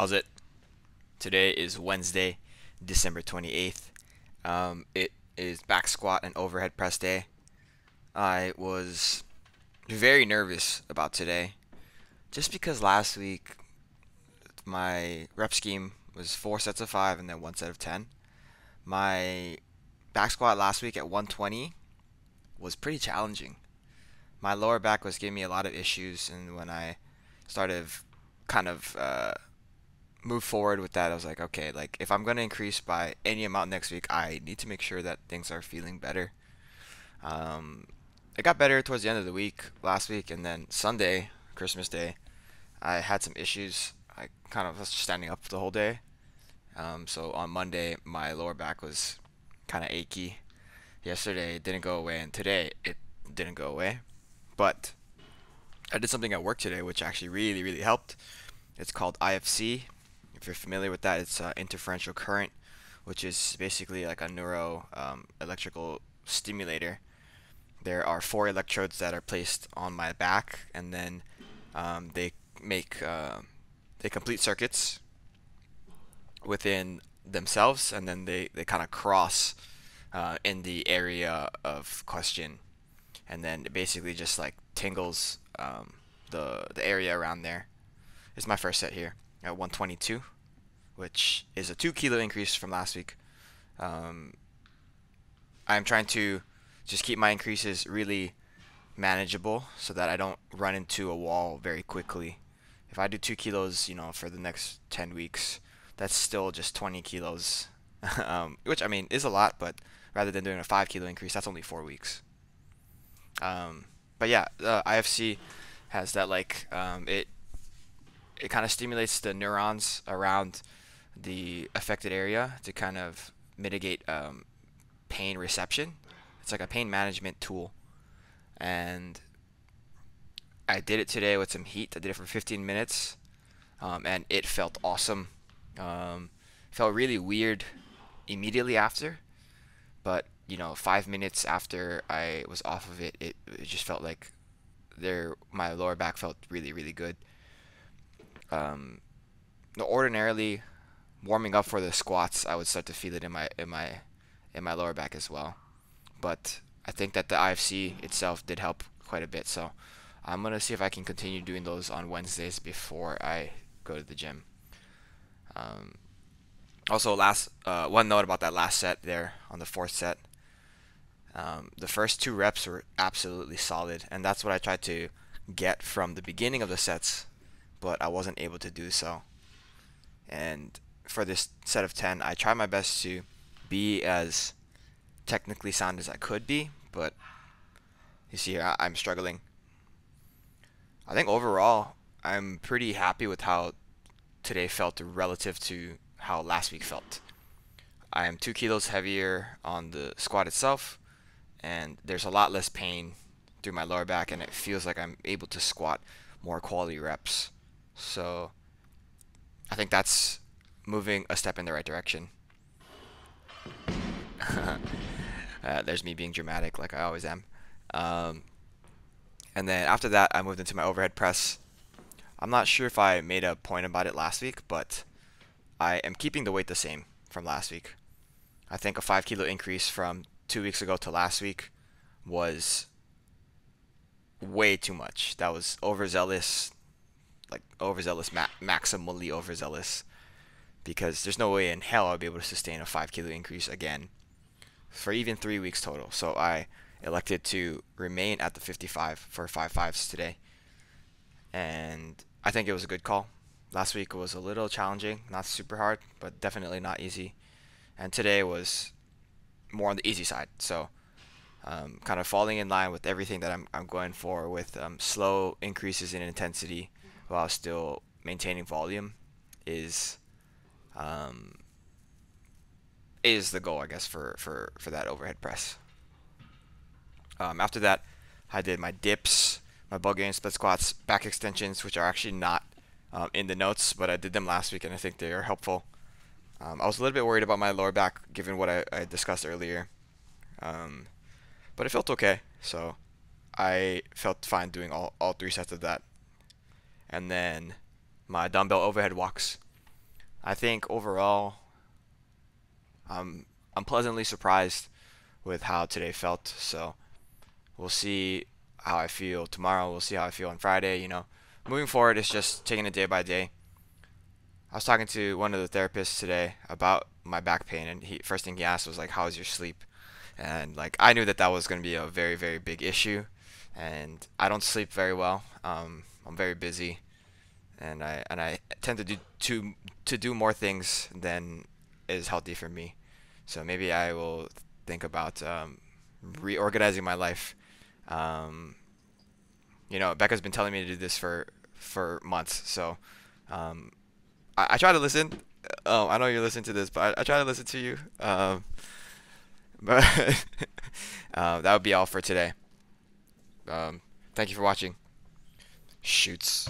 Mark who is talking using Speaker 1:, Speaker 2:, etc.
Speaker 1: How's it? Today is Wednesday, December 28th. It is back squat and overhead press day. I was very nervous about today just because last week my rep scheme was 4 sets of 5 and then 1 set of 10. My back squat last week at 120 was pretty challenging. My lower back was giving me a lot of issues, and when I started kind of move forward with that, I was like, okay, like if I'm gonna increase by any amount next week, I need to make sure that things are feeling better. Um, it got better towards the end of the week last week, and then Sunday, Christmas Day, I had some issues. I kind of was standing up the whole day. So on Monday, my lower back was kind of achy. Yesterday, it didn't go away, and today it didn't go away. But I did something at work today, which actually really, really helped. It's called IFC. If you're familiar with that, it's interferential current, which is basically like a neuro electrical stimulator. There are 4 electrodes that are placed on my back, and then they make they complete circuits within themselves, and then they kind of cross in the area of question, and then it basically just like tingles the area around there. It's my first set here at 122, which is a 2 kilo increase from last week. Um, I'm trying to just keep my increases really manageable so that I don't run into a wall very quickly. If I do 2 kilos, for the next 10 weeks, that's still just 20 kilos, which I mean is a lot, but rather than doing a 5 kilo increase, that's only 4 weeks. But yeah, the IFC has that it kind of stimulates the neurons around the affected area to kind of mitigate pain reception. It's like a pain management tool, and I did it today with some heat. I did it for 15 minutes, and it felt awesome. Felt really weird immediately after, but 5 minutes after I was off of it, it just felt like my lower back felt really, really good. Um, Ordinarily, warming up for the squats, I would start to feel it in my lower back as well. But I think that the IFC itself did help quite a bit. So I'm gonna see if I can continue doing those on Wednesdays before I go to the gym. Um, Also, last one note about that last set there on the fourth set. The first 2 reps were absolutely solid, and that's what I tried to get from the beginning of the sets, but I wasn't able to do so. And for this set of 10, I tried my best to be as technically sound as I could be, but you see here, I'm struggling. I think overall, I'm pretty happy with how today felt relative to how last week felt. I am 2 kilos heavier on the squat itself, and there's a lot less pain through my lower back, and it feels like I'm able to squat more quality reps. So I think that's moving a step in the right direction. There's me being dramatic like I always am. Um, and then after that, I moved into my overhead press. I'm not sure if I made a point about it last week, but I am keeping the weight the same from last week. I think a 5 kilo increase from 2 weeks ago to last week was way too much. That was overzealous, like overzealous, maximally overzealous, because there's no way in hell I'll be able to sustain a 5 kilo increase again for even 3 weeks total. So I elected to remain at the 55 for 5 5s today, and I think it was a good call. Last week was a little challenging, not super hard, but definitely not easy. And today was more on the easy side. So kind of falling in line with everything that I'm going for, with slow increases in intensity while still maintaining volume is um, is the goal, I guess, for that overhead press. After that, I did my dips, my Bulgarian split squats, back extensions, which are actually not in the notes, but I did them last week and I think they are helpful. I was a little bit worried about my lower back given what I discussed earlier, um, but it felt okay, so I felt fine doing all 3 sets of that. And then my dumbbell overhead walks. I think overall, I'm pleasantly surprised with how today felt. So we'll see how I feel tomorrow. We'll see how I feel on Friday. Moving forward, it's just taking it day by day. I was talking to one of the therapists today about my back pain, and he first thing he asked was like, "How's your sleep?" And like I knew that that was going to be a very very big issue, and I don't sleep very well. I'm very busy, and I tend to do more things than is healthy for me. So maybe I will think about reorganizing my life. Um, Becca's been telling me to do this for months, so um, I try to listen. I know you're listening to this, but I try to listen to you. But that would be all for today. Thank you for watching. Shoots.